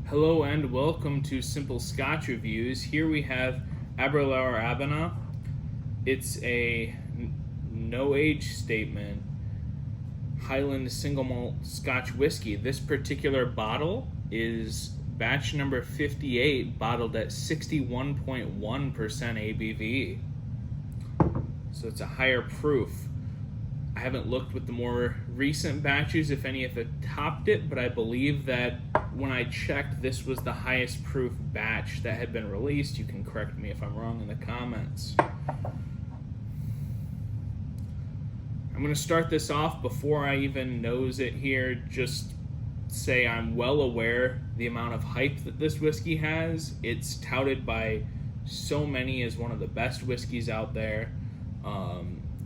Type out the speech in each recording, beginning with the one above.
Hello and welcome to Simple Scotch Reviews. Here we have Aberlour Abana. It's a no age statement Highland single malt Scotch whiskey. This particular bottle is batch number 58, bottled at 61.1% ABV. So it's a higher proof. I haven't looked with the more recent batches if any have topped it, but I believe that when I checked, this was the highest proof batch that had been released. You can correct me if I'm wrong in the comments. I'm going to start this off before I even nose it here. Just say I'm well aware the amount of hype that this whiskey has. It's touted by so many as one of the best whiskeys out there.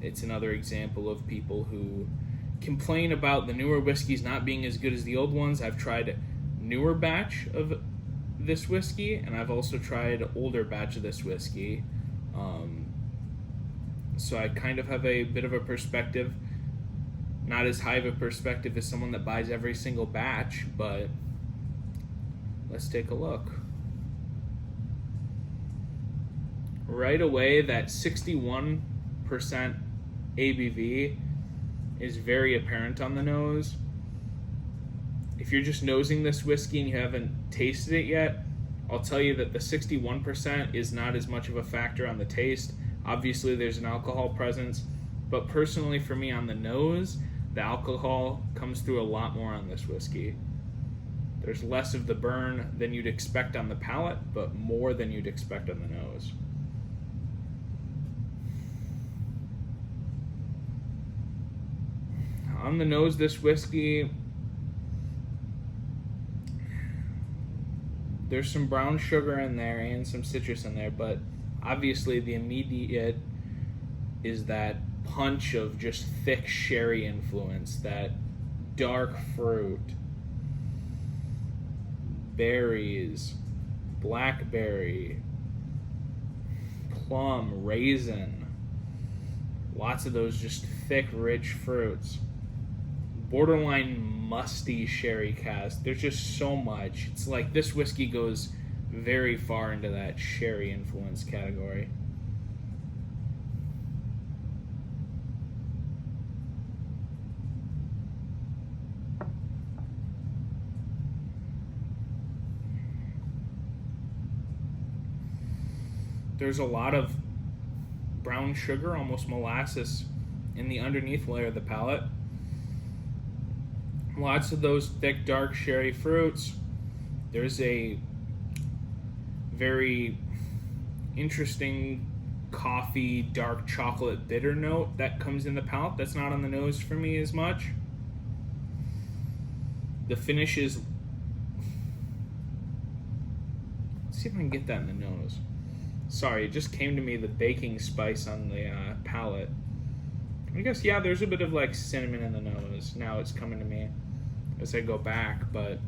It's another example of people who complain about the newer whiskeys not being as good as the old ones. I've tried newer batch of this whiskey, and I've also tried older batch of this whiskey. So I kind of have a bit of a perspective, not as high of a perspective as someone that buys every single batch, but let's take a look. Right away, that 61% ABV is very apparent on the nose. If you're just nosing this whiskey and you haven't tasted it yet, I'll tell you that the 61% is not as much of a factor on the taste. Obviously, there's an alcohol presence, but personally for me on the nose, the alcohol comes through a lot more on this whiskey. There's less of the burn than you'd expect on the palate, but more than you'd expect on the nose. On the nose, this whiskey, there's some brown sugar in there and some citrus in there, but obviously the immediate is that punch of just thick sherry influence, that dark fruit, berries, blackberry, plum, raisin, lots of those just thick, rich fruits. Borderline musty sherry cask. There's just so much. It's like this whiskey goes very far into that sherry influence category. There's a lot of brown sugar, almost molasses, in the underneath layer of the palate. Lots of those thick, dark sherry fruits. There's a very interesting coffee, dark chocolate bitter note that comes in the palate that's not on the nose for me as much. The finish is... Let's see if I can get that in the nose. Sorry, it just came to me, the baking spice on the palate. I guess, yeah, there's a bit of like cinnamon in the nose. Now it's coming to me as I go back, but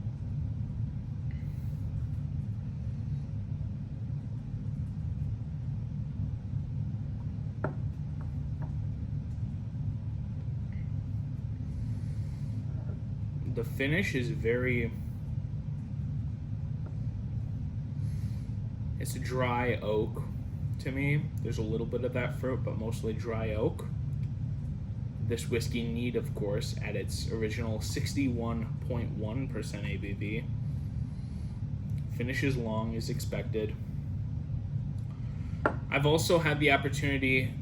the finish is very... It's dry oak to me. There's a little bit of that fruit, but mostly dry oak. This whiskey neat, of course, at its original 61.1% ABV. Finishes long as expected. I've also had the opportunity,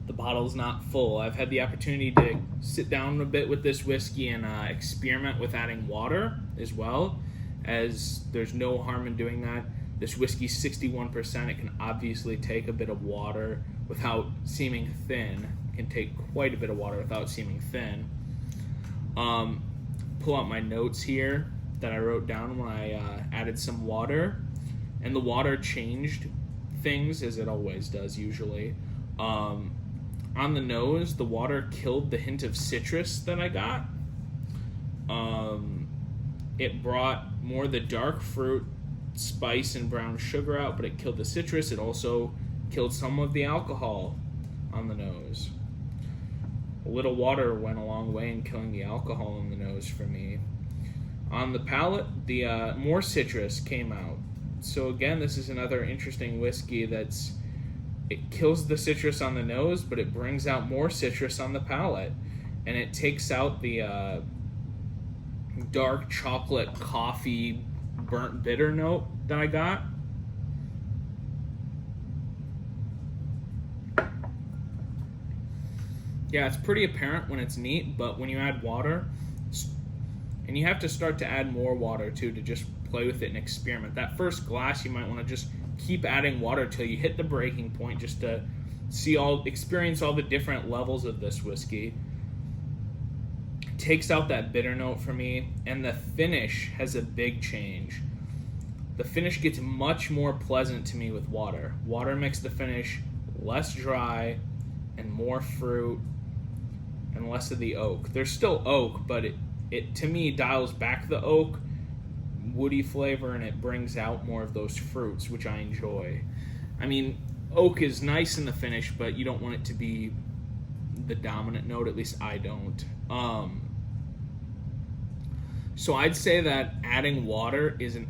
the bottle's not full, I've had the opportunity to sit down a bit with this whiskey and experiment with adding water as well, as there's no harm in doing that. This whiskey's 61%, it can obviously take a bit of water without seeming thin. Can take quite a bit of water without seeming thin. Pull out my notes here that I wrote down when I added some water, and the water changed things as it always does usually. On the nose, the water killed the hint of citrus that I got. It brought more the dark fruit, spice, and brown sugar out, but it killed the citrus. It also killed some of the alcohol on the nose. A little water went a long way in killing the alcohol in the nose for me. On the palate, the more citrus came out. So again, this is another interesting whiskey it kills the citrus on the nose, but it brings out more citrus on the palate. And it takes out the dark chocolate coffee burnt bitter note that I got. Yeah, it's pretty apparent when it's neat, but when you add water, and you have to start to add more water too to just play with it and experiment. That first glass, you might want to just keep adding water till you hit the breaking point, just to experience all the different levels of this whiskey. It takes out that bitter note for me, and the finish has a big change. The finish gets much more pleasant to me with water. Water makes the finish less dry and more fruit and less of the oak. There's still oak, but it to me dials back the oak woody flavor, and it brings out more of those fruits, which I enjoy. I mean, oak is nice in the finish, but you don't want it to be the dominant note. At least I don't. So I'd say that adding water is a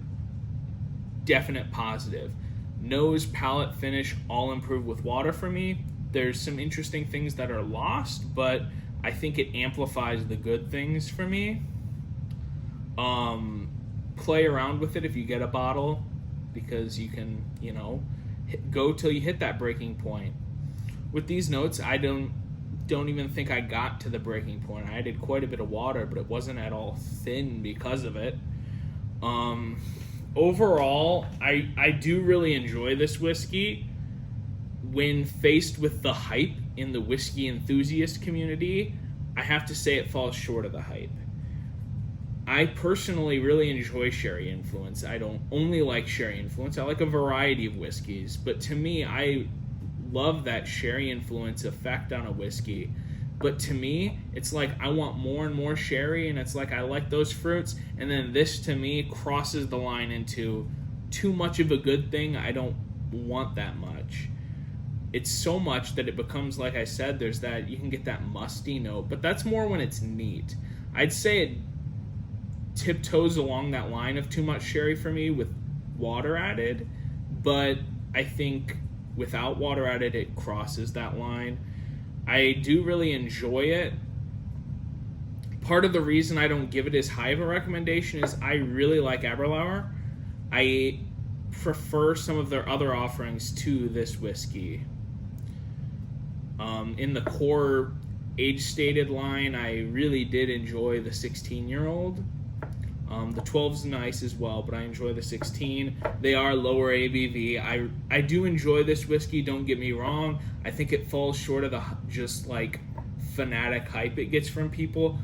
definite positive. Nose, palate, finish all improve with water for me. There's some interesting things that are lost, but I think it amplifies the good things for me. Play around with it if you get a bottle, because you can, go till you hit that breaking point. With these notes, I don't even think I got to the breaking point. I added quite a bit of water, but it wasn't at all thin because of it. Overall, I do really enjoy this whiskey. When faced with the hype in the whiskey enthusiast community, I have to say it falls short of the hype. I personally really enjoy sherry influence. I don't only like sherry influence. I like a variety of whiskeys. But to me, I love that sherry influence effect on a whiskey. But to me, it's like I want more and more sherry, and it's like I like those fruits. And then this, to me, crosses the line into too much of a good thing. I don't want that much. It's so much that it becomes, like I said, there's that, you can get that musty note. But that's more when it's neat. I'd say it tiptoes along that line of too much sherry for me with water added, but I think without water added it crosses that line. I do really enjoy it. Part of the reason I don't give it as high of a recommendation is I really like Aberlour. I prefer some of their other offerings to this whiskey. In the core age stated line, I really did enjoy the 16-year-old. The 12's nice as well, but I enjoy the 16. They are lower ABV. I do enjoy this whiskey, don't get me wrong. I think it falls short of the just like fanatic hype it gets from people.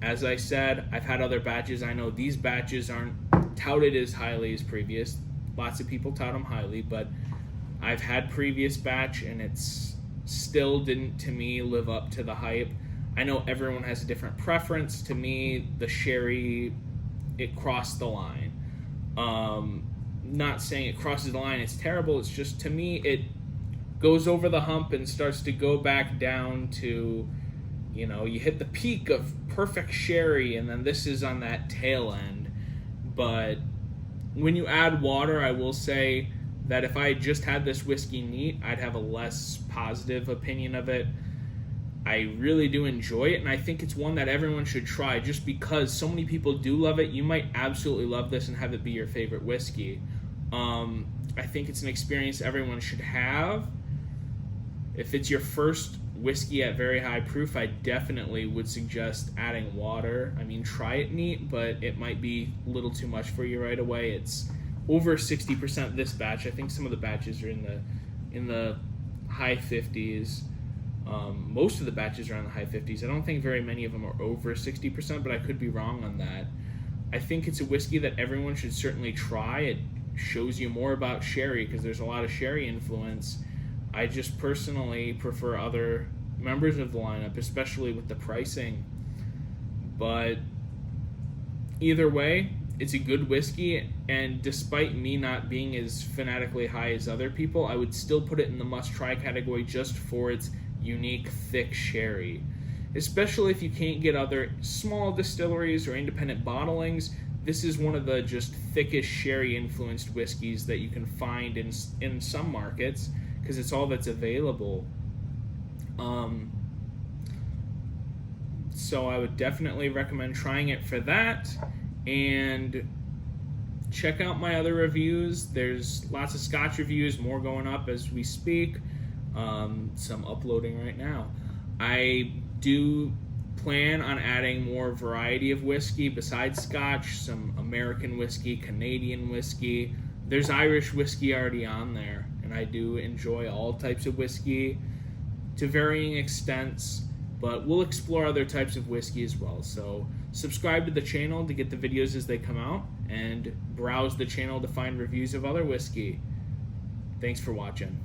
As I said, I've had other batches. I know these batches aren't touted as highly as previous. Lots of people tout them highly, but I've had previous batch and it's still didn't, to me, live up to the hype. I know everyone has a different preference. To me, the sherry, it crossed the line. Not saying it crosses the line, it's terrible. It's just, to me, it goes over the hump and starts to go back down to, you hit the peak of perfect sherry, and then this is on that tail end. But when you add water, I will say that if I just had this whiskey neat, I'd have a less positive opinion of it. I really do enjoy it, and I think it's one that everyone should try just because so many people do love it. You might absolutely love this and have it be your favorite whiskey. I think it's an experience everyone should have. If it's your first whiskey at very high proof, I definitely would suggest adding water. I mean, try it neat, but it might be a little too much for you right away. It's over 60% this batch. I think some of the batches are in the high 50s. Most of the batches are in the high 50s. I don't think very many of them are over 60%, but I could be wrong on that. I think it's a whiskey that everyone should certainly try. It shows you more about sherry because there's a lot of sherry influence. I just personally prefer other members of the lineup, especially with the pricing. But either way, it's a good whiskey, and despite me not being as fanatically high as other people, I would still put it in the must-try category just for its unique, thick sherry. Especially if you can't get other small distilleries or independent bottlings, this is one of the just thickest sherry influenced whiskeys that you can find in some markets, because it's all that's available. So I would definitely recommend trying it for that, and check out my other reviews. There's lots of Scotch reviews, more going up as we speak, some uploading right now. I do plan on adding more variety of whiskey besides Scotch, some American whiskey, Canadian whiskey. There's Irish whiskey already on there, and I do enjoy all types of whiskey to varying extents, but we'll explore other types of whiskey as well. So subscribe to the channel to get the videos as they come out, and browse the channel to find reviews of other whiskey. Thanks for watching.